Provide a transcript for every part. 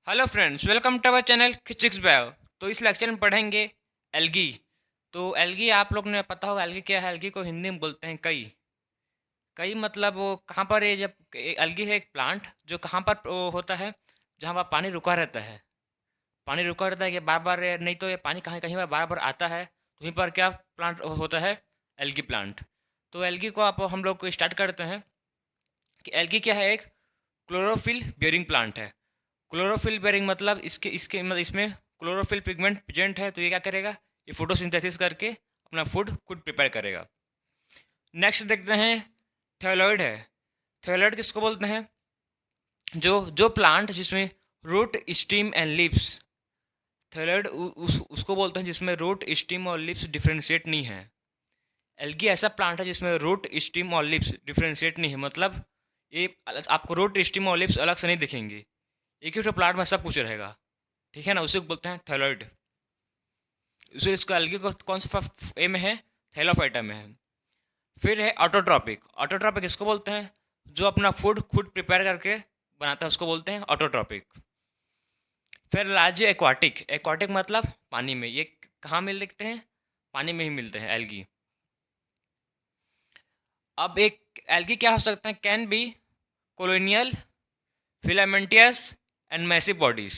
Hello friends, welcome to our channel खिचिक्स बायो। तो इस लेक्चर में पढ़ेंगे एल्गी। तो एल्गी आप लोग ने पता होगा एल्गी क्या है। एल्गी को हिंदी में बोलते हैं कई। कई मतलब वो कहाँ पर है, जब एल्गी है एक प्लांट जो कहाँ पर वो होता है, जहाँ पर पानी रुका रहता है। पानी रुका रहता है कि बार बार, नहीं तो ये पानी कहीं कहीं पर बार बार आता है, तो वहीं पर क्या प्लांट होता है, एल्गी प्लांट। तो एल्गी को आप हम लोग को स्टार्ट करते हैं कि एल्गी क्या है। एक क्लोरोफिल बियरिंग प्लांट है। क्लोरोफिल बेरिंग मतलब इसमें क्लोरोफिल पिगमेंट प्रेजेंट है। तो ये क्या करेगा, ये फोटोसिंथेसिस करके अपना फूड खुद प्रिपेयर करेगा। नेक्स्ट देखते हैं, थैलोइड है। थैलोइड किसको बोलते हैं? जो जो प्लांट जिसमें root stem and leaves. Thalloid उसको बोलते हैं जिसमें रूट स्टीम और लीव्स डिफ्रेंशिएट नहीं है। एल्गी ऐसा प्लांट है जिसमें रूट स्टीम और लीव्स डिफ्रेंशिएट नहीं है। मतलब ये आपको रूट स्टीम और लीव्स अलग से नहीं दिखेंगी, एक ही तो प्लांट में सब कुछ रहेगा। ठीक है ना, उसे बोलते हैं थैलोइड। उसे इसका एल्गी को कौन सा ए में है, थैलोफाइटा में है। फिर है ऑटोट्रॉपिक। ऑटोट्रॉपिक इसको बोलते हैं जो अपना फूड खुद प्रिपेयर करके बनाता है, उसको बोलते हैं ऑटोट्रॉपिक। फिर राज्य एक्वाटिक। एक्वाटिक मतलब पानी में। ये कहाँ मिल दिखते हैं, पानी में ही मिलते हैं एल्गी। अब एक एल्गी क्या हो सकता है, can be colonial, filamentous and massive bodies.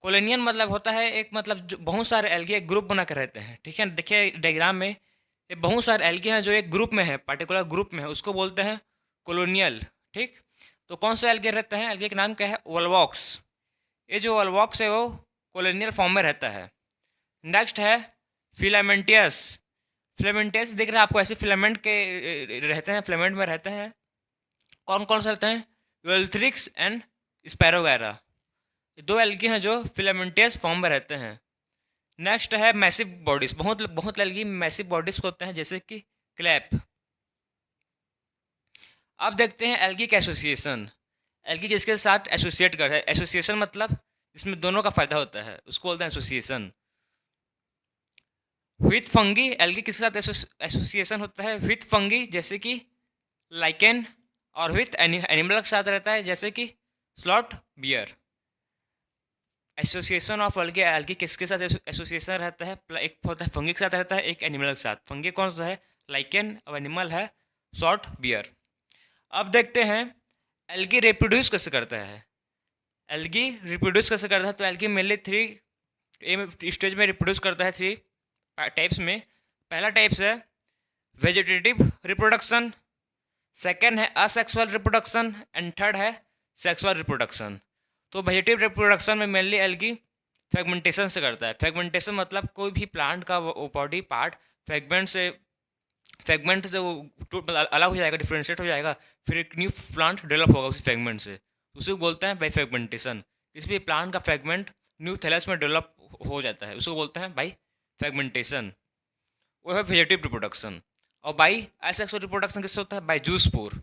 Colonian मतलब होता है एक, मतलब जो बहुत सारे एल्गी एक ग्रुप बना कर रहते हैं। ठीक है, देखिए डायग्राम में ये बहुत सारे एल्गी हैं जो एक ग्रुप में है, पर्टिकुलर ग्रुप में है, उसको बोलते हैं कोलोनियल। ठीक, तो कौन से एल्गी रहते हैं, एल्गी का नाम क्या है, वोल्वॉक्स। ये जो वोल्वॉक्स है वो कोलोनियल फॉर्म में रहता है। नेक्स्ट है फिलामेंटियस। फिलामेंटियस दिख रहा है आपको, ऐसे फिलामेंट के रहते हैं, फिलामेंट में रहते हैं। कौन कौन से रहते हैं, वेल्थ्रिक्स एंड स्पैरोगैरा। दो एल्गी हैं जो फिलामेंटियस फॉर्म में रहते हैं। नेक्स्ट है मैसिव बॉडीज। बहुत बहुत एल्गी मैसिव बॉडीज होते हैं, जैसे कि क्लैप। अब देखते हैं एल्गी का एसोसिएशन। एल्गी किसके साथ एसोसिएट कर है, एसोसिएशन मतलब जिसमें दोनों का फायदा होता है, उसको बोलते हैं एसोसिएशन। विथ फंगी, एल्गी किसके साथ एसोसिएशन होता है, विथ फंगी जैसे कि लाइकेन, और विथ एनिमल के साथ रहता है जैसे कि sloth bear. Association of algae, algae किसके साथ एसोसिएशन रहता है, एक होता है फंगी के साथ रहता है, एक एनिमल के साथ। फंगी कौन सा है, लाइकेन, और एनिमल है शॉर्ट बियर। अब देखते हैं एल्गी रिप्रोड्यूस कैसे करता है। एल्गी रिप्रोड्यूस कैसे करता है, तो एल्गी मेनली थ्री स्टेज में रिप्रोड्यूस करता है, थ्री टाइप्स में। पहला टाइप्स है वेजिटेटिव रिप्रोडक्शन, सेकेंड है असेक्सुअल रिप्रोडक्शन, एंड थर्ड है सेक्सुअल रिप्रोडक्शन। तो वेजिटेटिव रिप्रोडक्शन में मेनली एल्गी फ्रेगमेंटेशन से करता है। फ्रेगमेंटेशन मतलब कोई भी प्लांट का बॉडी पार्ट फ्रेगमेंट से वो अलग हो जाएगा, डिफ्रेंशिएट हो जाएगा, फिर एक न्यू प्लांट डेवलप होगा उसी फ्रेगमेंट से, उसी को बोलते हैं बाई फ्रेगमेंटेशन। किसी भी प्लांट का फ्रेगमेंट न्यू थैलस में डेवलप हो जाता है, उसको बोलते हैं बाई फ्रेगमेंटेशन। वो है वेजिटेटिव रिप्रोडक्शन। और बाई असेक्सुअल रिप्रोडक्शन किससे होता है, बाई जूस्पोर।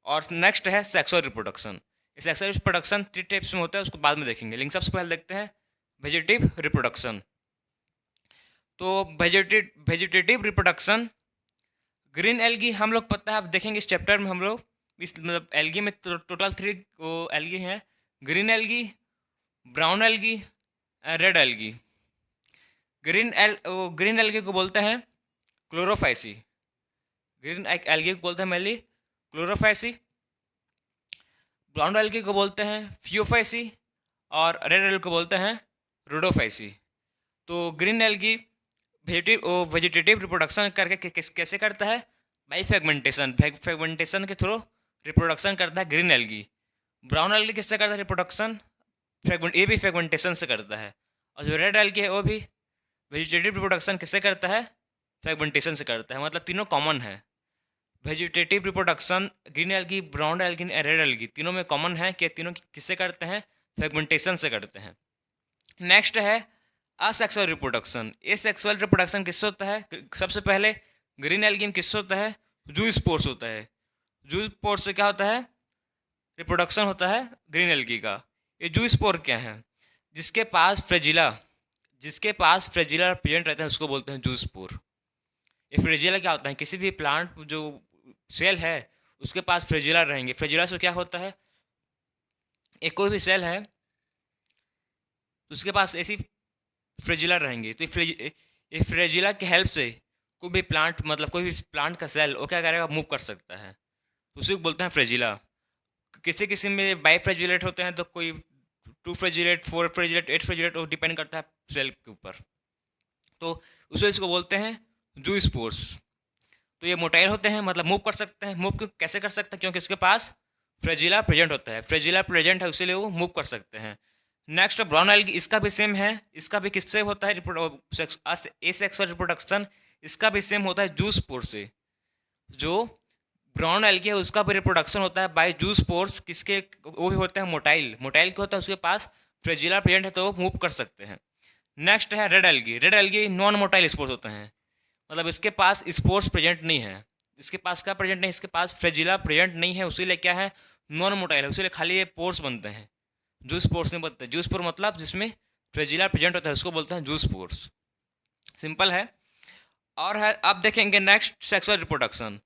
और नेक्स्ट है sexual reproduction. Sexual reproduction three types में होता है, उसको बाद में देखेंगे, लेकिन सबसे पहले देखते हैं वेजिटेटिव रिप्रोडक्शन। तो वेजिटेटिव रिप्रोडक्शन, ग्रीन एल्गी हम लोग पता है, आप देखेंगे इस चैप्टर में हम लोग इस मतलब एल्गी में टोटल थ्री एल्गी हैं, green algae, brown algae, red algae. Green algae को बोलते हैं क्लोरोफाइसी। ग्रीन एल्गी को बोलते हैं मेनली क्लोरोफाइसी। ब्राउन एल्गी को बोलते हैं फियोफाइसी, और रेड एल्गी को बोलते हैं रोडोफाइसी। तो ग्रीन एल्गी वेजिटेटिव रिप्रोडक्शन करके कैसे करता है, बाई फ्रेगमेंटेशन। फ्रेगमेंटेशन के थ्रू रिप्रोडक्शन करता है ग्रीन एल्गी। ब्राउन एल्गी किससे करता है रिप्रोडक्शन, ये भी फ्रेगमेंटेशन से करता है। और जो रेड एल्गी है वो भी वेजिटेटिव रिप्रोडक्शन किससे करता है, फ्रेगमेंटेशन से करता है। मतलब तीनों कॉमन है। Vegetative reproduction green algae, brown algae, red algae, तीनों में कॉमन है कि तीनों किससे करते हैं, फ्रेगमेंटेशन से करते हैं। नेक्स्ट है असेक्सुअल रिप्रोडक्शन। ये सेक्सुअल रिप्रोडक्शन किससे होता है, सबसे पहले ग्रीन एल्गी में किससे होता है, जू स्पोर्स होता है। जू स्पोर्स से क्या होता है, रिप्रोडक्शन होता है ग्रीन एल्गी का। ये जू स्पोर क्या है, जिसके पास फ्रेजिला प्रेजेंट रहता है, उसको बोलते हैं जू स्पोर। ये फ्रेजिला क्या होता है, किसी भी प्लांट जो सेल है उसके पास फ्रेजिला रहेंगे। फ्रेजिला से क्या होता है, एक कोई भी सेल है तो उसके पास ऐसी फ्रेजिला रहेंगी, तो ये फ्रेजिला की हेल्प से कोई भी प्लांट, मतलब कोई भी प्लांट का सेल वो क्या करेगा, मूव कर सकता है, तो उसी को बोलते हैं फ्रेजिला। किसी किसी में बाई फ्रेजिलेट होते हैं, तो कोई 2 फ्रेजिलेट, 4 फ्रेजिलेट, 8 फ्रेजिलेट, वो डिपेंड करता है सेल के ऊपर। तो उसे इसको बोलते हैं जू स्पोर्स। तो ये मोटाइल होते हैं, मतलब मूव कर सकते हैं। मूव कैसे कर सकते हैं, क्योंकि इसके पास फ्रेजिला प्रेजेंट होता है, फ्रेजिला प्रेजेंट है इसीलिए वो मूव कर सकते हैं। नेक्स्ट ब्राउन एल्गी, इसका भी सेम है। इसका भी किससे होता है, एसेक्सुअल रिप्रोडक्शन। इसका भी सेम होता है जूस स्पोर से। जो ब्राउन एल्गी है उसका भी रिप्रोडक्शन होता है बाय जूस स्पोर्स। किसके, वो भी होता है मोटाइल। मोटाइल क्या होता है, उसके पास फ्रेजिला प्रेजेंट है तो वो मूव कर सकते हैं। नेक्स्ट है red algae. Red algae non motile spores होते हैं, मतलब इसके पास स्पोर्स प्रेजेंट नहीं है। इसके पास क्या प्रेजेंट नहीं, इसके पास फ्रेजिला प्रेजेंट नहीं है, उसीलिए क्या है, नॉन मोटाइल है, उसीलिए खाली ये पोर्स बनते हैं, जूस पोर्स नहीं बनते। जूस पोर मतलब जिसमें फ्रेजिला प्रेजेंट होता है उसको बोलते हैं जूस पोर्स। सिंपल है। और है, अब देखेंगे next sexual reproduction.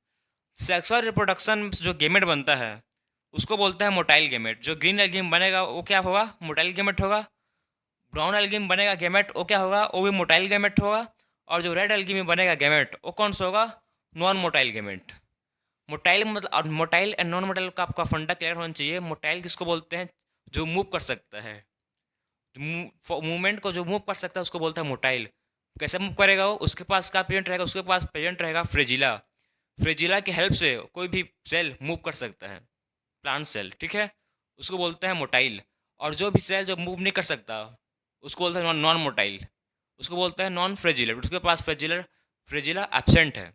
Sexual reproduction जो गेमेट बनता है उसको बोलते हैं मोटाइल गेमेट। जो ग्रीन एल्गी में बनेगा वो क्या होगा, मोटाइल गेमेट होगा। ब्राउन एल्गी में बनेगा गेमेट वो क्या होगा, वो भी मोटाइल गेमेट होगा। और जो रेड एल्गी में बनेगा गेमेट वो कौन सा होगा, नॉन मोटाइल गेमेट। मोटाइल मतलब, मोटाइल एंड नॉन मोटाइल का आपका फंडा क्लियर होना चाहिए। मोटाइल किसको बोलते हैं, जो मूव कर सकता है, मूवमेंट को जो मूव कर सकता है उसको बोलता है मोटाइल। कैसे मूव करेगा वो, उसके पास क्या प्रेजेंट रहेगा, उसके पास प्रेजेंट रहेगा फ्रेजिला। फ्रेजिला की हेल्प से कोई भी सेल मूव कर सकता है, प्लांट सेल, ठीक है, उसको बोलते हैं मोटाइल। और जो भी सेल जो मूव नहीं कर सकता उसको बोलते हैं नॉन मोटाइल, उसको बोलते हैं नॉन फ्रेजिलर। उसके पास फ्रेजिला एब्सेंट है।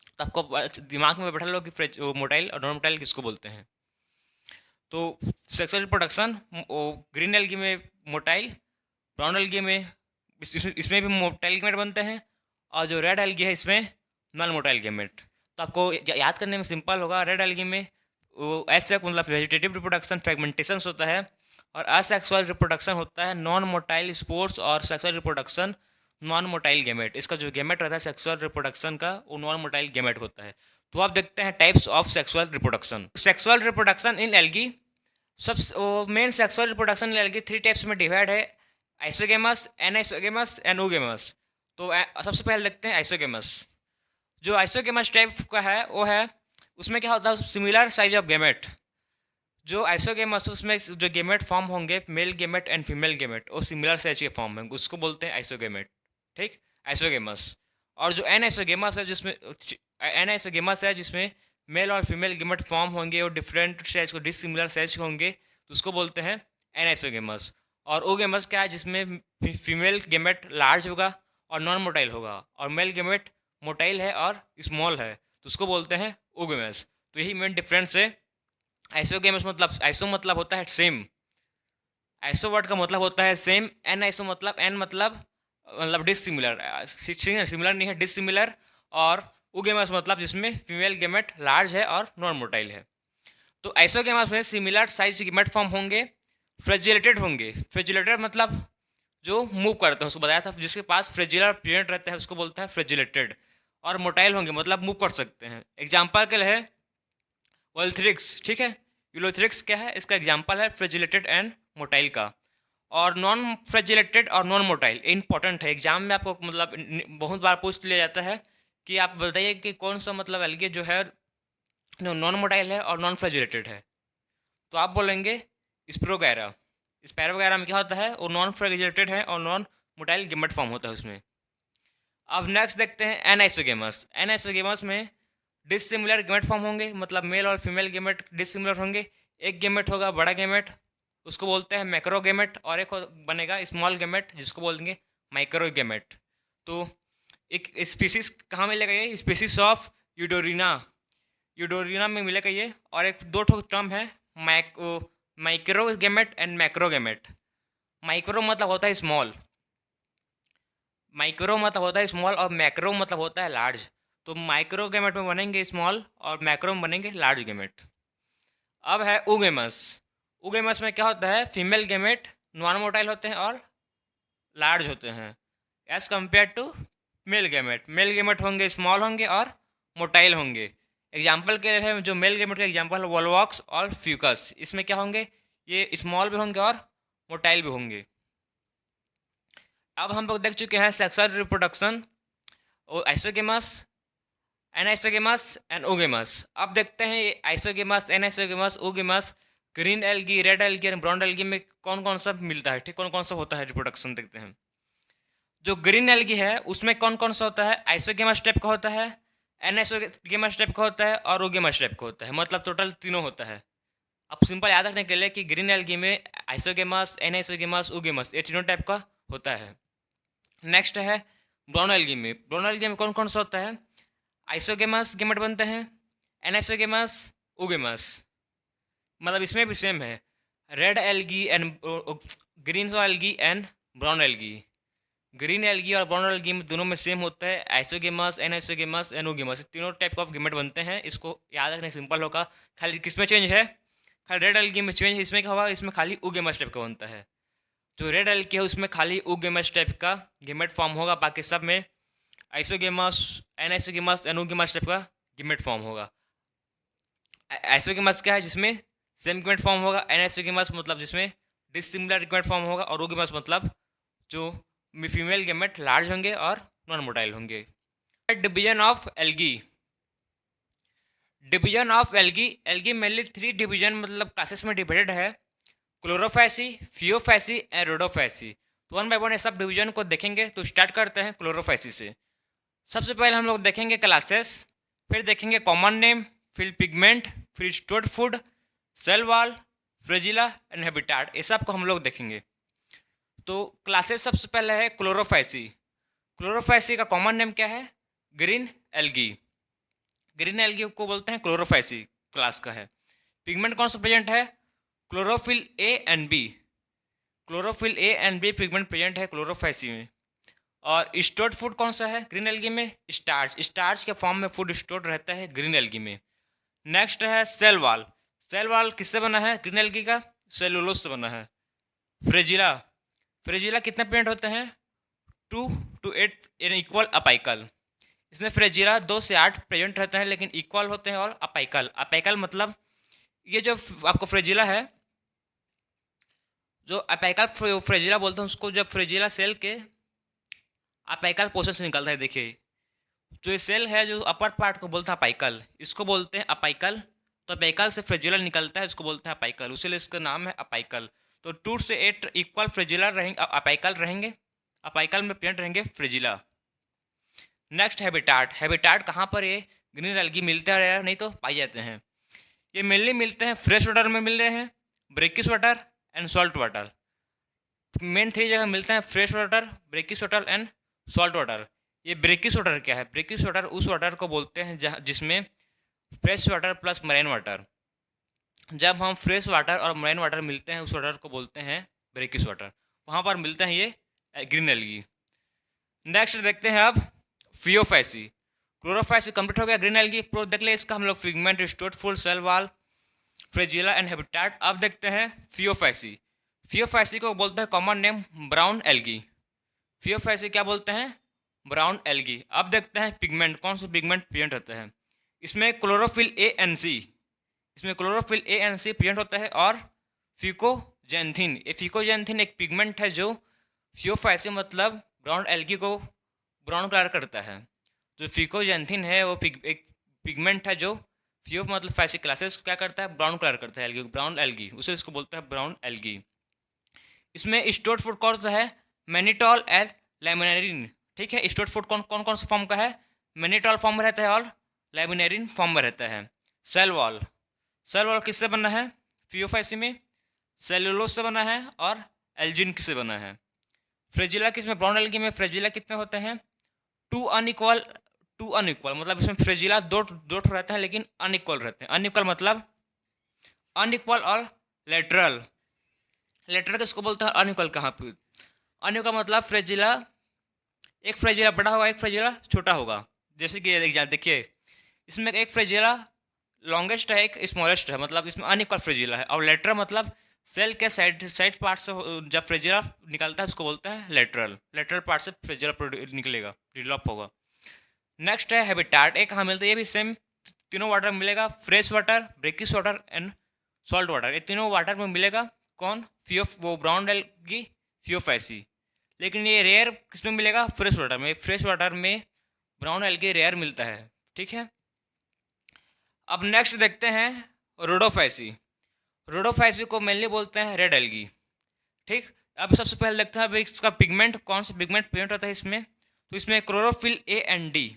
तो आपको दिमाग में बैठा लो कि मोटाइल और नॉन मोटाइल किसको बोलते हैं। तो सेक्सुअल रिप्रोडक्शन ग्रीन एल्गी में मोटाइल, ब्राउन एल्गी में इसमें भी मोटाइल गेमेट बनते हैं, और जो रेड एल्गी है इसमें नॉन मोटाइल गेमेट। तो आपको याद करने में सिंपल होगा। रेड एल्गी में वो एसेक मतलब वेजिटेटिव रिप्रोडक्शन फ्रेगमेंटेशन होता है, और असेक्सुअल रिप्रोडक्शन होता है नॉन मोटाइल स्पोर्स, और sexual reproduction non motile gamete. इसका जो गेमेट रहता है सेक्सुअल रिप्रोडक्शन का वो नॉन मोटाइल गेमेट होता है। तो आप देखते हैं types of sexual reproduction. Sexual reproduction in algae, सब मेन sexual reproduction in algae 3 types में डिवाइड है, आइसोगेमस, एनाइसोगेमस एंड ओगेमस। तो सबसे पहले देखते हैं आइसोगेमस। जो आइसोगेमस टाइप का है वो है, उसमें क्या होता है, सिमिलर साइज ऑफ गेमेट। जो आइसोगेमस उसमें जो गेमेट फॉर्म होंगे, male gamete and female gamete, वो सिमिलर साइज के फॉर्म होंगे, उसको बोलते हैं आइसोगेमेट, ठीक, आइसोगेमस। और जो एनाइसोगेमस है जिसमें मेल और फीमेल गेमेट फॉर्म होंगे और डिफरेंट साइज को डिसिमिलर साइज के होंगे, तो उसको बोलते हैं एनाइसोगेमस। और ओगेमस क्या है, जिसमें फीमेल गेमेट लार्ज होगा और नॉन मोटाइल होगा, और मेल गेमेट मोटाइल है और स्मॉल है, तो उसको बोलते हैं ओगेमस। तो यही मेन डिफरेंस है। आइसोगेमस मतलब, आइसो मतलब होता है सेम, आइसो वर्ड का मतलब होता है सेम। एन आइसो मतलब, एन मतलब डिसिमिलर, सिमिलर नहीं है, डिसिमिलर। और ओगेमस मतलब जिसमें फीमेल गेमेट लार्ज है और नॉन मोटाइल है। तो आइसोगेमस में सिमिलर साइज गेमेट फॉर्म होंगे, फ्रेजिलेटेड होंगे। फ्रेजिलेटेड मतलब जो मूव करते हैं, उसको बताया था, जिसके पास फ्रेजिलर प्रेजेंट रहता है उसको बोलते हैं फ्रेजिलेटेड। और मोटाइल होंगे मतलब मूव कर सकते हैं। एग्जाम्पल के लिए है वोल्थ्रिक्स, ठीक है, यूलोथ्रिक्स क्या है, इसका एग्जाम्पल है फ्रेजिलेटेड एंड मोटाइल का। और नॉन फ्रेजिलेटेड और नॉन मोटाइल इंपॉर्टेंट है, एग्जाम में आपको मतलब बहुत बार पूछ लिया जाता है कि आप बताइए कि कौन सा मतलब एल्गे जो है नॉन मोटाइल है और नॉन फ्रेजिलेटेड है, तो आप बोलेंगे स्प्रोगैरा। स्पैरोगैरा में क्या होता है, वो नॉन फ्रेजिलेटेड है और नॉन मोटाइल गेमेट फॉर्म होता है उसमें। अब नेक्स्ट देखते हैं एनाइसोगेमस। एनाइसोगेमस में डिसिमिलर गेमेट फॉर्म होंगे, मतलब मेल और फीमेल गेमेट डिसिमिलर होंगे। एक गेमेट होगा बड़ा गेमेट, उसको बोलते हैं मैक्रो गेमेट, और एक बनेगा स्मॉल गेमेट जिसको बोलेंगे माइक्रो गेमेट। तो एक स्पीसीज कहाँ मिलेगा, ये स्पीसीज ऑफ यूडोरिना, यूडोरिना में मिलेगा ये। और एक दो टर्म है, micro gamete and macro gamete. Micro मतलब होता है स्मॉल, माइक्रो मतलब होता है स्मॉल, और मैक्रो मतलब होता है लार्ज। तो माइक्रो गेमेट में बनेंगे स्मॉल और मैक्रो में बनेंगे लार्ज गेमेट। अब है ओगेमस। ओगेमस में क्या होता है, फीमेल गेमेट नॉन मोटाइल होते हैं और लार्ज होते हैं as compare to male gamete. Male gamete होंगे स्मॉल होंगे और मोटाइल होंगे। एग्जाम्पल के लिए जो मेल गेमेट का एग्जाम्पल है वोल्वॉक्स और फ्यूकस, इसमें क्या होंगे, ये स्मॉल भी होंगे और मोटाइल भी होंगे। अब हम लोग देख चुके हैं सेक्सुअल रिप्रोडक्शन और आइसोगेमस, एनाइसोगेमस एंड ओगेमस। अब देखते हैं ये isogamous, anisogamous, oogamous, green algae, red algae और ब्राउन एल्गी में कौन कौन सा मिलता है, ठीक, कौन कौन सा होता है रिप्रोडक्शन देखते हैं। जो ग्रीन एल्गी है उसमें कौन कौन सा होता है, आइसोगेमस टाइप का होता है, एनाइसोगेमस टाइप का होता है और ओगेमस टाइप का होता है, मतलब टोटल तीनों होता है। अब सिंपल याद रखने के लिए कि ग्रीन एल्गी में आइसोगेमस, एनाइसोगेमस, ओगेमस ये तीनों टाइप का होता है। नेक्स्ट है ब्राउन एल्गी में। ब्राउन एल्गी में कौन कौन सा होता है, आइसोगेमस गेमेट बनते हैं, एनाइसोगेमस, ओगेमस, मतलब इसमें भी सेम है, red algae and green algae and brown algae. Green algae और ब्राउन एल्गी में दोनों में सेम होता है, आइसोगेमस, एनाइसोगेमस एंड ओगेमस, तीनों टाइप ऑफ गेमेट बनते हैं। इसको याद रखने सिंपल होगा। खाली किसमें चेंज है, खाली रेड एल्गी में चेंज, इसमें क्या होगा, इसमें खाली ओगेमस टाइप का बनता है। जो रेड एल्गी है उसमें खाली ओगेमस टाइप का गेमेट फॉर्म होगा, बाकी सब में आइसोगेमस, एनाइसोगेमस एंड ओगेमस टाइप का गेमेट फॉर्म होगा। आइसोगेमस क्या है, जिसमें सेम गेमेट फॉर्म होगा, एनाइसोगेमस मतलब जिसमें डिसिमिलर गेमेट फॉर्म होगा, और ओगेमस मतलब जो फीमेल गेमेट लार्ज होंगे और नॉन मोटाइल होंगे। Division of algae. Division of algae, algae mainly 3 division मतलब क्लासेस में डिवाइडेड है, क्लोरोफैसी, फियोफैसी एंड रोडोफैसी। तो वन बाय वन ये सब डिवीजन को देखेंगे। तो स्टार्ट करते हैं क्लोरोफैसी से। सबसे पहले हम लोग देखेंगे क्लासेस, फिर देखेंगे कॉमन नेम, फिर पिगमेंट, फिर stored food, cell wall, flagella and habitat, ये सब को हम लोग देखेंगे। तो क्लासेस सबसे पहले है क्लोरोफैसी। क्लोरोफैसी का कॉमन नेम क्या है, ग्रीन एल्गी। ग्रीन एल्गी को बोलते हैं क्लोरोफैसी, क्लास का है। पिगमेंट कौन सा प्रेजेंट है, chlorophyll A and B. Chlorophyll A and B pigment present है क्लोरोफैसी में। और स्टोर्ड फूड कौन सा है ग्रीन एल्गी में, स्टार्च। स्टार्च के फॉर्म में फूड स्टोर्ड रहता है ग्रीन एल्गी में। नेक्स्ट है सेल वॉल। सेल वॉल किससे बना है, ग्रीन एल्गी का सेलुलोज से बना है। फ्रेजिला, फ्रेजिला कितने प्रेजेंट होते हैं, 2 to 8 इन इक्वल अपाइकल। इसमें फ्रेजिला 2 से 8 प्रेजेंट रहते हैं, लेकिन इक्वल होते हैं और अपाइकल। अपाइकल मतलब ये जो आपको फ्रेजिला है, जो अपाइकल फ्रेजिला बोलते हैं उसको, जब फ्रेजिला सेल के अपाइकल पोर्शन से निकलता है, देखिए जो ये सेल है जो अपर पार्ट को बोलते हैं अपाइकल, इसको बोलते हैं अपाइकल। तो अपाइकल से फ्रेजिला निकलता है, इसको बोलते हैं अपाइकल, उसीलिए इसका नाम है अपाइकल। तो 2 से 8 इक्वल फ्रेजिला रहेंगे, अपाइकल रहेंगे, अपाइकल में प्रेजेंट रहेंगे फ्रेजिला। Next habitat. हैबिटाट कहाँ पर ये ग्रीन एल्गी मिलते हैं, नहीं तो पाए जाते हैं। ये मेनली मिलते हैं फ्रेश वाटर में मिल रहे हैं, brackish water and salt water. Main 3 जगह मिलते हैं, fresh water, brackish water and salt water. ये ब्रेकिश वाटर क्या है, ब्रेकिश वाटर उस वाटर को बोलते हैं जहाँ जिसमें fresh water plus marine water, जब हम फ्रेश वाटर और मरीन वाटर मिलते हैं उस वाटर को बोलते हैं ब्रेकिश वाटर, वहाँ पर मिलते हैं ये ग्रीन एल्गी। नेक्स्ट देखते हैं अब फियोफैसी। क्लोरोफैसी कंप्लीट हो गया, ग्रीन एल्गी प्रो देख ले इसका हम लोग, pigment, stored food, cell wall, flagella and habitat. अब देखते हैं फियोफैसी। फियोफैसी को बोलते हैं common name brown algae. Phaeophyceae क्या बोलते हैं, ब्राउन एल्गी। अब देखते हैं पिगमेंट, कौन सा पिगमेंट प्रेजेंट होता है। इसमें क्लोरोफिल ए एन सी, इसमें chlorophyll A N C present होता है, और फिकोजेंथिन। ये फिकोजेंथिन एक पिगमेंट है जो फियोफैसी मतलब ब्राउन एल्गी को ब्राउन कलर करता है। जो फिकोजेंथिन है वो एक पिगमेंट है जो फियो मतलब फैसी क्लासेस क्या करता है, ब्राउन कलर करता है एल्गी, ब्राउन एल्गी, उसे इसको बोलते हैं ब्राउन एल्गी। इसमें स्टोर्ड फूड कौन सा है, मैनिटॉल एंड लैमिनेरिन। ठीक है, स्टोर्ड फूड कौन कौन कौन सा फॉर्म का है, मैनिटॉल फॉर्म में रहता है और लैमिनेरिन फॉर्म में रहता है। सेल वॉल, सेल वॉल किससे बना है, फियोफैसी में सेलुलोज से बना है और एल्जिन किससे बना है। फ्रेजिला किसमें, ब्राउन एल्गी में फ्रेजिला कितने होते हैं, 2 अनइक्वल, 2 अनइक्वल मतलब इसमें फ्रेजिला दो रहते हैं लेकिन अनइक्वल रहते हैं। अनइक्वल मतलब अनइक्वल और लेटरल। लेटरल किसको बोलते हैं, अनइक्वल कहाँ पे, अनइक्वल मतलब फ्रेजिला, एक फ्रेजिला बड़ा होगा एक फ्रेजिला छोटा होगा। जैसे कि ये देखिए इसमें एक फ्रेजिला लॉन्गेस्ट है एक स्मॉलेस्ट है, मतलब इसमें अनइक्वल फ्रेजिला है। और लेटरल मतलब सेल के साइड पार्ट से जब फ्रेजिला निकलता है उसको बोलते हैं लेटरल, लेटरल पार्ट से फ्रेजिला निकलेगा, डेवलप होगा। नेक्स्ट है हैबिटाट। एक कहाँ मिलता है, ये भी सेम तीनों वाटर में मिलेगा, fresh water, brackish water and salt water, ये तीनों वाटर में मिलेगा। कौन? वो ब्राउन एल्गी फियोफैसी। लेकिन ये रेयर किसमें मिलेगा? फ्रेश वाटर में। फ्रेश वाटर में ब्राउन एल्गी रेयर मिलता है, ठीक है। अब नेक्स्ट देखते हैं रोडोफैसी। रोडोफैसी को मेनली बोलते हैं रेड एल्गी, ठीक। अब सबसे पहले देखते हैं अब इसका पिगमेंट, कौन सा पिगमेंट प्रेजेंट होता है इसमें। तो इसमें क्लोरोफिल ए एंड डी।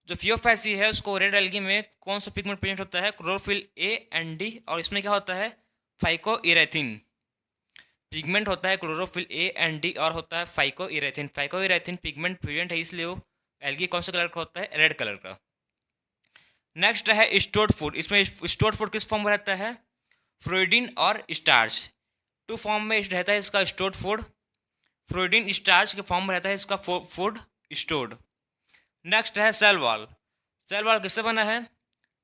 जो फियोफैसी है उसको रेड एल्गी में कौन सा पिगमेंट प्रेजेंट होता है? Chlorophyll A and D. और इसमें क्या होता है? फाइकोइरेथिन पिगमेंट होता है क्लोरोफिल ए एंड डी, और होता है फाइकोइरेथिन। फाइकोइरेथिन पिगमेंट प्रेजेंट है, इसलिए वो एल्गी कौन सा कलर का होता है? रेड कलर का। नेक्स्ट है स्टोर्ड फूड। इसमें स्टोर्ड फूड किस फॉर्म में रहता है? फ्लोइडिन और स्टार्च, टू फॉर्म में रहता है इसका स्टोर्ड फूड। फ्लोइडिन स्टार्च के फॉर्म में रहता है इसका फूड स्टोर्ड। नेक्स्ट है सेल वॉल। सेल वॉल किससे बना है?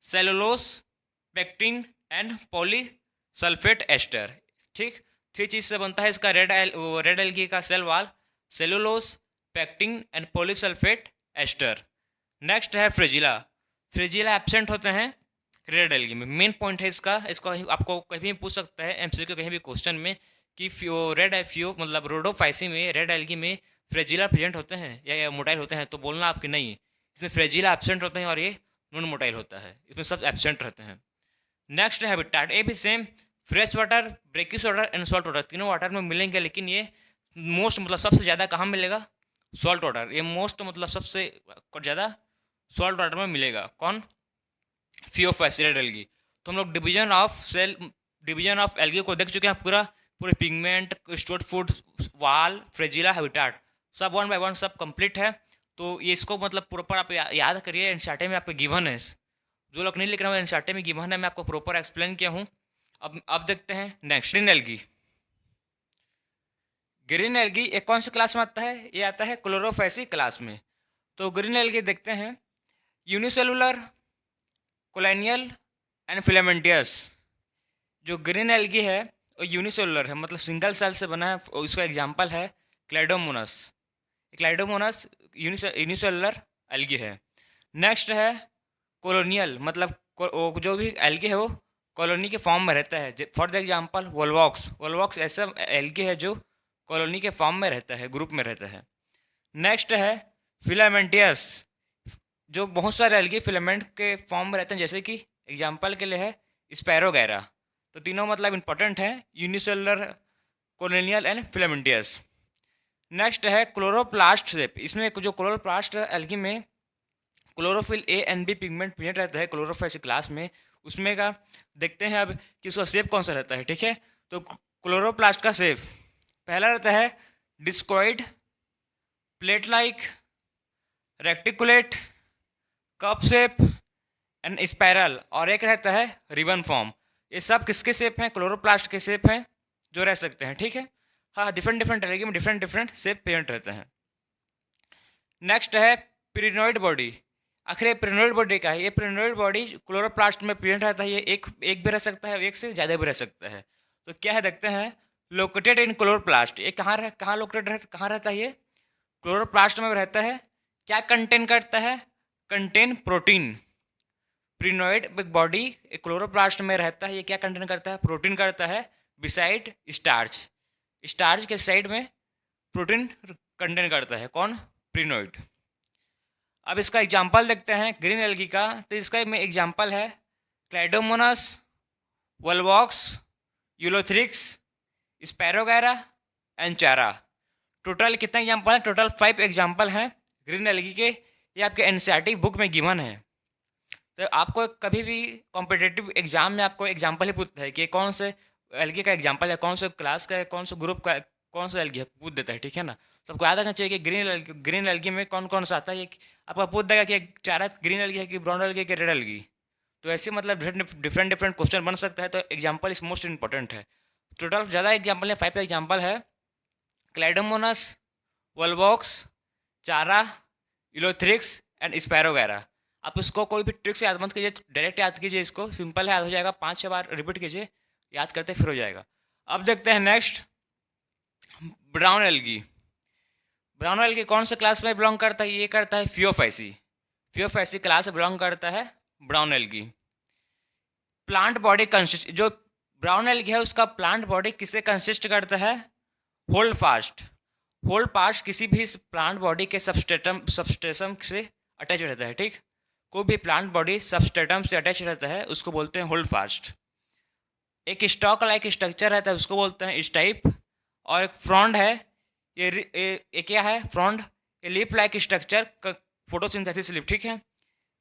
Cellulose, pectin and polysulphate ester, ठीक। 3 चीज़ से बनता है इसका रेड एल्गी का cell wall: cellulose, pectin and polysulphate ester. Next है फ्रिजिला। फ्रिजिला एब्सेंट होते हैं रेड एल्गी में। मेन पॉइंट है इसका आपको कहीं भी पूछ सकता है एमसीक्यू कहीं भी क्वेश्चन में कि मतलब रोडोफाइसी में रेड एल्गी में फ्रेजिला प्रेजेंट होते हैं या मोटाइल होते हैं, तो बोलना आपके नहीं, इसमें फ्रेजिला एब्सेंट होते हैं और ये नॉन मोटाइल होता है, इसमें सब एब्सेंट रहते हैं। नेक्स्ट है हैबिटाट। ये भी same, fresh water, brackish water and salt water, तीनों वाटर में मिलेंगे, लेकिन ये मोस्ट मतलब सबसे ज़्यादा कहाँ मिलेगा? Salt water. ये मोस्ट मतलब सबसे ज़्यादा सॉल्ट वाटर में मिलेगा। कौन? फियोफैसी रेड एल्गी। तो हम लोग डिवीजन ऑफ एल्गी को देख चुके हैं पूरे पिगमेंट, स्टोर्ड फूड, वाल, फ्रेजिला, हैबिटाट, सब 1 बाय 1 सब कंप्लीट है। तो ये इसको मतलब प्रॉपर आप याद करिए, एनसीईआरटी में आपको गिवन है। जो लोग नहीं लिख रहे हो एनसीईआरटी में गिवन है, मैं आपको प्रॉपर एक्सप्लेन किया हूँ। अब देखते हैं next green algae. Green algae एक कौन सी क्लास में आता है? ये आता है क्लोरोफैसी क्लास में। तो ग्रीन एल्गी देखते हैं यूनिसेलुलर, कोलोनियल एंड फिलामेंटियस। जो ग्रीन एल्गी है वो यूनिसेलुलर है, मतलब सिंगल सेल से बना है। उसका एग्जांपल है क्लाइडोमोनास। क्लाइडोमोनास यूनिसेलुलर एल्गी है। नेक्स्ट है कोलोनियल, मतलब जो भी एल्गी है वो कॉलोनी के फॉर्म में रहता है। For the example Volvox. Volvox ऐसा एल्गी है जो कॉलोनी के फॉर्म में रहता है, ग्रुप में रहता है। नेक्स्ट है फिलामेंटियस, जो बहुत सारे एल्गी फिलामेंट के फॉर्म में रहते हैं, जैसे कि एग्जांपल के लिए है स्पैरोगैरा। तो तीनों मतलब इंपॉर्टेंट है, unicellular, colonial and filamentous. Next है क्लोरोप्लास्ट शेप। इसमें जो क्लोरोप्लास्ट एल्गी में chlorophyll A and B pigment present रहता है क्लोरोफैसी क्लास में, उसमें का देखते हैं अब कि उसका शेप कौन सा रहता है, ठीक है। तो क्लोरोप्लास्ट का शेप पहला रहता है discoid, plate like, reticulate, cup shape and spiral, और एक रहता है रिबन फॉर्म। ये सब किसके शेप हैं? क्लोरोप्लास्ट के शेप हैं जो रह सकते हैं, ठीक है। हाँ, डिफरेंट एल्गी में डिफरेंट शेप प्रेजेंट रहते हैं। नेक्स्ट है पिरिनोइड बॉडी। आखिर पिरिनोइड बॉडी का है? ये पिरिनोइड बॉडी क्लोरोप्लास्ट में प्रेजेंट रहता है। ये एक भी रह सकता है, एक से ज़्यादा भी रह सकता है। तो क्या है देखते हैं, लोकेटेड इन क्लोरोप्लास्ट। ये कहाँ लोकेटेड रहता, कहाँ रहता है? ये क्लोरोप्लास्ट में रहता है। क्या कंटेन करता है? Contain protein. Pyrenoid body chloroplast में रहता है, ये क्या कंटेन करता है? प्रोटीन करता है, बिसाइड स्टार्च। स्टार्च के साइड में प्रोटीन कंटेन करता है। कौन? पिरिनोइड। अब इसका एग्जाम्पल देखते हैं ग्रीन एल्गी का। तो इसका में एग्जाम्पल है क्लाइडोमोनास, वोल्वॉक्स, यूलोथ्रिक्स, स्पैरोगैरा एंड चारा। टोटल कितने एग्जाम्पल हैं? टोटल 5 एग्जाम्पल हैं ग्रीन एल्गी के। ये आपके एनसीईआरटी बुक में गिवन है। तो आपको कभी भी कॉम्पिटिटिव एग्जाम में आपको एग्जाम्पल ही पूछता है कि कौन से एल्गी का एग्जाम्पल है, कौन से क्लास का है, कौन से ग्रुप का, कौन सा एल्गी है, पूछ देता है, ठीक है ना। तो आपको याद रखना चाहिए कि ग्रीन एल्गी में कौन कौन सा आता है। आपको पूछ देगा कि चारा ग्रीन एल्गी है कि ब्राउन एल्गी है कि रेड एल्गी। तो ऐसे मतलब डिफरेंट क्वेश्चन बन सकता है। तो एग्जाम्पल इस मोस्ट इंपॉर्टेंट है। टोटल ज़्यादा एग्जाम्पल है, 5 एग्जाम्पल है क्लाइडोमोनास, वोल्वॉक्स, चारा, यूलोथ्रिक्स एंड स्पैरोगैरा। आप इसको कोई भी ट्रिक से याद मत कीजिए, डायरेक्ट याद कीजिए। इसको सिंपल है, याद हो जाएगा। 5-6 बार रिपीट कीजिए, याद करते फिर हो जाएगा। अब देखते हैं next brown algae. Brown algae कौन से क्लास में बिलोंग करता है? ये करता है फियोफैसी। फियोफैसी क्लास से बिलोंग करता है brown algae. Plant body consist, जो ब्राउन एल्गी है उसका प्लांट बॉडी किससे कंसिस्ट करता है? Hold fast. होल्ड फास्ट किसी भी प्लांट बॉडी के सबस्ट्रेटम से अटैच रहता है, ठीक। कोई भी प्लांट बॉडी सबस्ट्रेटम से अटैच रहता है उसको बोलते हैं होल्ड फास्ट। एक स्टॉक लाइक स्ट्रक्चर रहता है उसको बोलते हैं स्टाइप। और एक फ्रॉन्ड है, ये क्या है? फ्रॉन्ड, ये leaf like structure, photosynthesis leaf, ठीक है।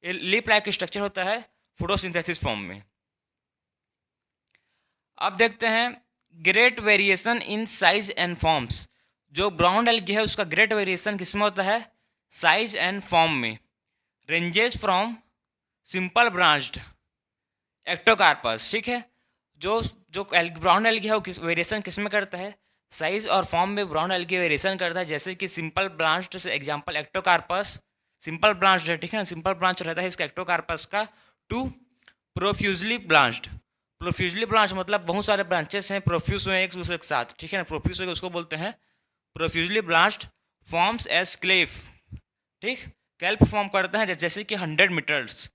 ये लीफ लाइक स्ट्रक्चर होता है फोटोसिंथेसिस फॉर्म में। अब देखते हैं great variation in size and forms. जो ब्राउन एल्गी है उसका ग्रेट वेरिएशन किसमें होता है? साइज एंड फॉर्म में। Ranges from simple branched Ectocarpus, ठीक है। जो जो ब्राउन एल्गी है वो वेरिएशन किस में करता है? साइज और फॉर्म में ब्राउन एल्गी वेरिएशन करता है। जैसे कि सिंपल ब्रांच्ड से एग्जांपल एक्टोकार्पस, सिंपल ब्रांच्ड है, ठीक है ना। सिंपल ब्रांच रहता है इसका एक्टोकार्पस का। Two profusely branched, profusely branch मतलब बहुत सारे ब्रांचेस हैं, प्रोफ्यूज हुए एक दूसरे के साथ, ठीक है ना। प्रोफ्यूज हुए उसको बोलते हैं प्रोफ्यूजली ब्रांच्ड। फॉर्म्स एज क्लेफ, ठीक, कैल्प फॉर्म करते हैं जैसे कि 100 मीटर्स।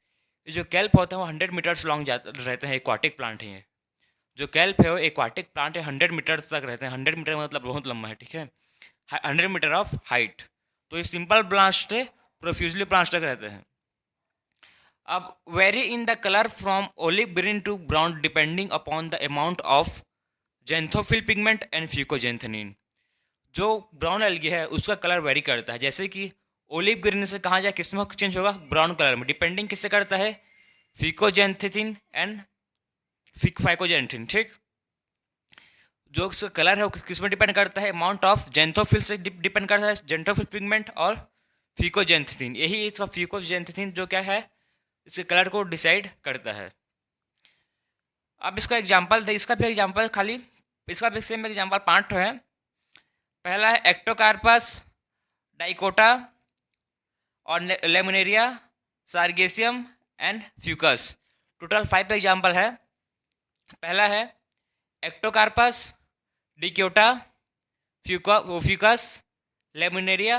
ये जो कैल्प होता है वो 100 मीटर्स लॉन्ग रहते हैं, एक्वाटिक प्लांट है। जो कैल्प है वो एक्वाटिक प्लांट है, 100 मीटर्स तक रहते हैं। 100 मीटर मतलब बहुत लंबा है, ठीक है। 100 मीटर ऑफ हाइट। तो ये सिंपल ब्रांच से प्रोफ्यूजली ब्रांच तक रहते हैं। अब vary in the colour from olive green to brown depending upon the amount of xanthophyll pigment and fucoxanthin. जो ब्राउन एल्गी है उसका कलर वेरी करता है। जैसे कि ओलिव ग्रीन से कहाँ जाए किस में चेंज होगा? ब्राउन कलर में। डिपेंडिंग किससे करता है? फिकोजेंथिन एंड फाइकोजेंथिन, ठीक। जो उसका कलर है वो किस में डिपेंड करता है? अमाउंट ऑफ जेंथोफिल से डिपेंड करता है, जेंथोफिल पिगमेंट और फिकोजेंथिन। यही इसका फिकोजेंथिन जो क्या है इसके कलर को डिसाइड करता है। अब इसका एग्जाम्पल दे, इसका भी एग्जाम्पल खाली, इसका भी सेम एग्जाम्पल 5 है। पहला है एक्टोकार्पस, डाइकोटा और Laminaria, Sargassum and Fucus. Total 5 example है। पहला है Ectocarpus, Dictyota, Fucus, Laminaria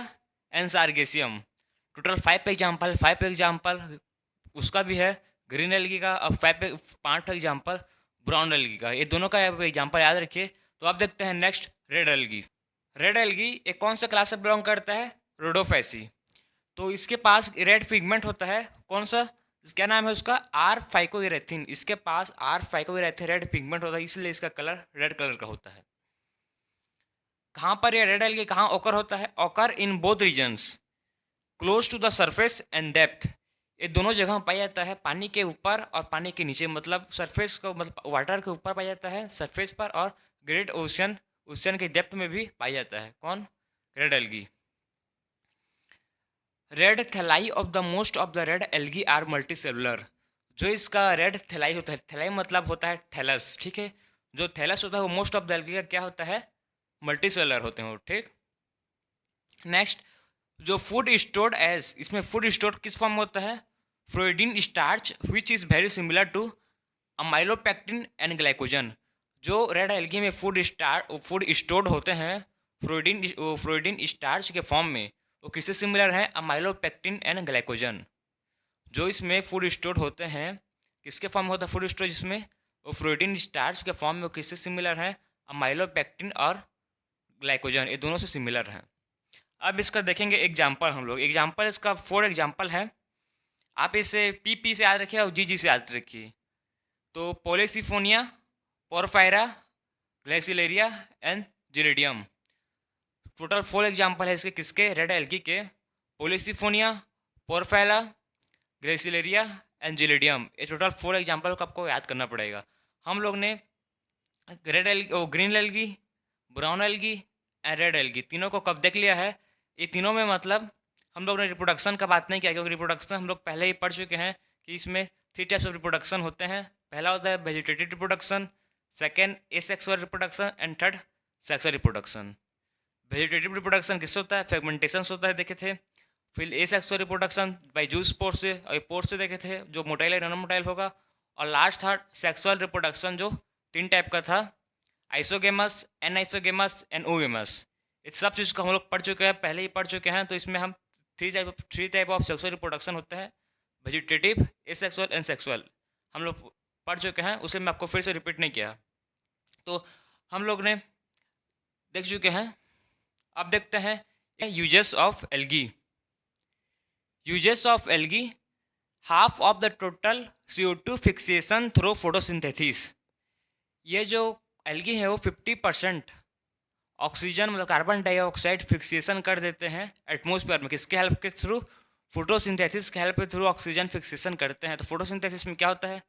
and Sargassum. Total 5 example. 5 example उसका भी है ग्रीन एल्गी का। अब 5 एग्जाम्पल ब्राउन एल्गी का। ये दोनों का एग्जाम्पल याद रखिए। तो अब देखते हैं next red algae. Red algae एक कौन सा क्लास से बिलोंग करता है? रोडोफेसी। तो इसके पास रेड पिगमेंट होता है, कौन सा, क्या नाम है उसका? आर फाइकोइरेथिन। इसके पास आर फाइकोइरेथिन रेड पिगमेंट होता है, इसलिए इसका कलर रेड कलर का होता है। कहाँ पर ये रेड एल्गी कहाँ ओकर होता है? Occur in both regions close to the surface and depth. ये दोनों जगह पाया जाता है, पानी के ऊपर और पानी के नीचे। मतलब सरफेस को, मतलब वाटर के ऊपर पाया जाता है सरफेस पर, और ग्रेट ओशन, ओशन के डेप्थ में भी पाया जाता है। कौन? Red algae. Red thalli of the most of the red algae are multi cellular. जो इसका रेड थैलाई होता है, थैलाई मतलब होता है थैलस, ठीक है। जो थैलस होता है वो मोस्ट ऑफ द एल्गी का क्या होता है? मल्टी सेलुलर होते हैं वो, ठीक। नेक्स्ट, जो फूड स्टोर्ड एज, इसमें फूड स्टोर्ड किस फॉर्म में होता है? Floridean starch which is very similar to amylopectin and glycogen. जो रेड एल्गी में फूड स्टोर्ड होते हैं फ्लोइडिन स्टार्च के फॉर्म में, वो किससे सिमिलर है? Amylopectin and glycogen. जो इसमें फूड स्टोर्ड होते हैं किसके फॉर्म में होता है फूड स्टोर जिसमें? वो फ्लोइडिन स्टार्च के फॉर्म में, वो किससे सिमिलर है? अमाइलोपेक्टिन और ग्लाइकोजन, ये दोनों से सिमिलर हैं। अब इसका देखेंगे एग्जाम्पल हम लोग। एग्जाम्पल इसका 4 एग्जाम्पल है। आप इसे पी से याद रखिए और जी से याद रखिए। तो पोलिसिफोनिया, पोरफायरा, ग्लाइसिलेरिया एंड जिलिडियम। टोटल 4 एग्जाम्पल है इसके, किसके? रेड एल्गी के। पोलिसिफोनिया, पोरफायरा, ग्लाइसिलेरिया एंड जिलिडियम। ये टोटल 4 एग्जाम्पल को आपको याद करना पड़ेगा। हम लोग ने red algae, green algae, brown algae and red algae तीनों को कब देख लिया है? ये तीनों में मतलब हम लोग ने रिप्रोडक्शन का बात नहीं किया, क्योंकि रिप्रोडक्शन हम लोग पहले ही पढ़ चुके हैं कि इसमें 3 टाइप्स ऑफ रिप्रोडक्शन होते हैं। पहला होता है vegetative reproduction, second asexual reproduction and third sexual reproduction. Vegetative reproduction किससे होता है? फ्रेगमेंटेशन होता है, देखे थे। फिर asexual reproduction by juice pores से, और पोर्स से देखे थे, जो मोटाइल है नॉन मोटाइल होगा। और लास्ट था सेक्सुअल रिप्रोडक्शन, जो 3 टाइप का था, आइसोगेमस, एनआइसोगेमस एंड ओगेमस। इस सब चीज़ को हम लोग पढ़ चुके हैं, पहले ही पढ़ चुके हैं। तो इसमें हम 3 टाइप ऑफ सेक्सुअल रिप्रोडक्शन होता है, वेजिटेटिव, एसेक्सुअल एंड सेक्सुअल, हम लोग पढ़ चुके हैं। उसे मैं आपको फिर से रिपीट नहीं किया। तो हम लोग ने देख चुके हैं। अब देखते हैं uses of algae. Uses of algae, half of the total CO2 fixation through photosynthesis. ये जो एल्गी है वो 50% ऑक्सीजन मतलब कार्बन डाइऑक्साइड फिक्सेशन कर देते हैं एटमॉस्फेयर में। किसके हेल्प के थ्रू? फोटोसिंथेसिस के हेल्प के थ्रू ऑक्सीजन फिक्सेशन करते हैं। तो फोटोसिंथेसिस में क्या होता है?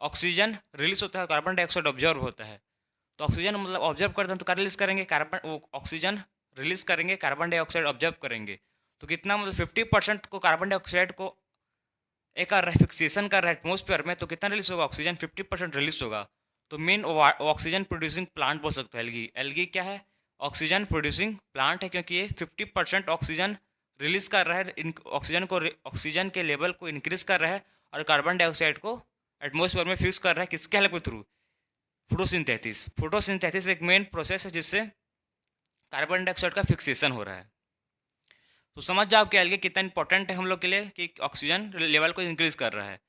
ऑक्सीजन रिलीज होता है, कार्बन डाइऑक्साइड ऑब्जर्व होता है। तो ऑक्सीजन मतलब ऑब्जर्व करते हैं तो क्या रिलीज करेंगे? कार्बन, वो ऑक्सीजन रिलीज करेंगे, कार्बन डाइऑक्साइड ऑब्जर्व करेंगे। तो कितना मतलब 50% को कार्बन डाइऑक्साइड को एक फिक्सेशन कर रहा है एटमॉस्फेयर में, तो कितना रिलीज होगा? ऑक्सीजन 50% रिलीज होगा। तो मेन ऑक्सीजन प्रोड्यूसिंग प्लांट बोल सकते हो एल्गी। एल्गी क्या है? ऑक्सीजन प्रोड्यूसिंग प्लांट है, क्योंकि ये 50% ऑक्सीजन रिलीज कर रहा है, ऑक्सीजन के लेवल को इंक्रीज कर रहा है और कार्बन डाइऑक्साइड को एटमॉस्फेयर में फिक्स कर रहा है। किसके हेल्प के थ्रू? फोटोसिंथेसिस। फोटोसिंथेसिस एक मेन प्रोसेस है जिससे कार्बन डाइऑक्साइड का फिक्सेशन हो रहा है। तो समझ जाओ कि एल्गी कितना इंपॉर्टेंट है हम लोग के लिए कि ऑक्सीजन लेवल को इंक्रीज कर रहा है।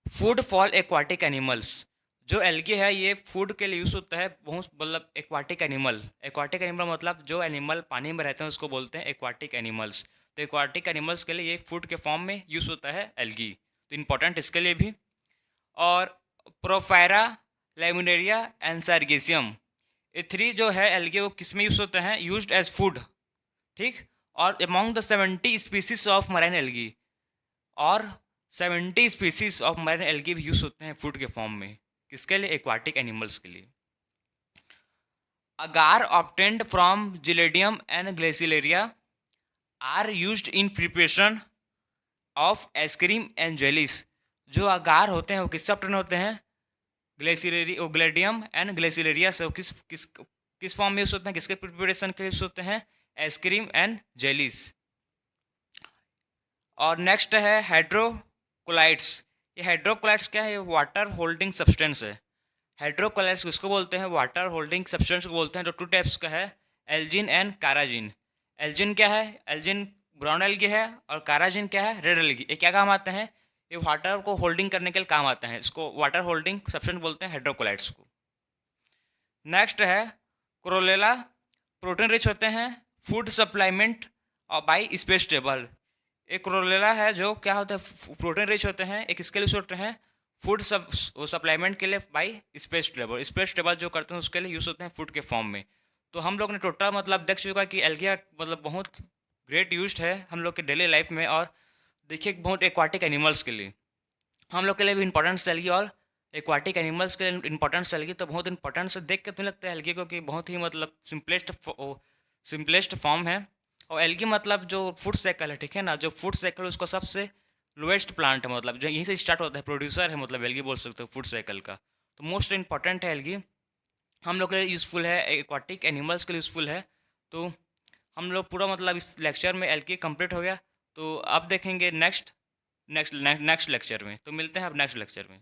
Food for aquatic animals. जो एल्गी है ये फूड के लिए यूज़ होता है बहुत, मतलब एक्वाटिक एनिमल। एक्वाटिक एनिमल मतलब जो एनिमल पानी में रहते हैं उसको बोलते हैं एक्वाटिक एनिमल्स। तो एक्वाटिक एनिमल्स के लिए ये फूड के फॉर्म में यूज़ होता है एल्गी, तो इम्पोर्टेंट इसके लिए भी। और प्रोफायरा, लेमिनेरिया एंड सर्गेसियम, ये 3 जो है एल्गी वो किस में यूज़ होते हैं? यूज्ड एज फूड, ठीक। और among the 70 species of marine algae, और 70 स्पीसीज ऑफ मरीन एल्गी भी यूज होते हैं फूड के फॉर्म में। किसके लिए? एक्वाटिक एनिमल्स के लिए। Agar obtained from Gelidium and Gracilaria are used in preparation of ice cream and jellies. जो अगार होते हैं वो किससे ऑब्टेन होते हैं? ग्लेडियम एंड ग्लेसिलेरिया से। किस फॉर्म में यूज होते हैं? किसके प्रिपरेशन के लिए यूज होते हैं? Ice cream and jellies. और नेक्स्ट है हाइड्रोकोलाइड्स। ये हाइड्रोकोलाइड्स क्या है? ये वाटर होल्डिंग सब्सटेंस है। हाइड्रोकोलाइड्स किसको बोलते हैं? वाटर होल्डिंग सब्सटेंस को बोलते हैं। जो 2 टाइप्स का है, एल्जिन एंड काराजिन। एल्जिन क्या है? एल्जिन ब्राउन एल्गी है, और काराजिन क्या है? Red algae. ये क्या काम आते हैं? ये वाटर को होल्डिंग करने के लिए काम आते हैं। इसको वाटर होल्डिंग सब्सटेंस बोलते हैं, हाइड्रोकोलाइड्स को। नेक्स्ट है क्रोलेला। प्रोटीन रिच होते हैं, फूड सप्लीमेंट और बाई स्पेस टेबल। एक क्रोलेला है जो क्या होता है? प्रोटीन रिच होते हैं। एक इसके लिए होते हैं फूड सप्लीमेंट के लिए by space table. Space table जो करते हैं उसके लिए यूज़ होते हैं फूड के फॉर्म में। तो हम लोग ने टोटल मतलब देख चुका कि एल्गी मतलब बहुत ग्रेट यूज्ड है हम लोग के डेली लाइफ में। और देखिए बहुत एक्वाटिक एनिमल्स के लिए हम लोग के लिए भी इंपॉर्टेंस एल्गी, और एक्वाटिक एनिमल्स के लिए इंपॉर्टेंस एल्गी। तो बहुत इंपॉर्टेंस देख के तो लगता है एल्गी को कि बहुत ही मतलब सिंपलेस्ट फॉर्म है। और एल्गी मतलब जो फूड साइकिल है, ठीक है ना, जो फूड साइकिल उसको सबसे लोएस्ट प्लांट है, मतलब जो यहीं से स्टार्ट होता है, प्रोड्यूसर है मतलब एल्गी बोल सकते हो फूड साइकिल का। तो मोस्ट इंपॉर्टेंट है एल्गी, हम लोग के लिए यूज़फुल है, एक्वाटिक एनिमल्स के लिए यूज़फुल है। तो हम लोग पूरा मतलब इस लेक्चर में एल्गी कंप्लीट हो गया। तो अब देखेंगे नेक्स्ट लेक्चर में। तो मिलते हैं अब नेक्स्ट लेक्चर में।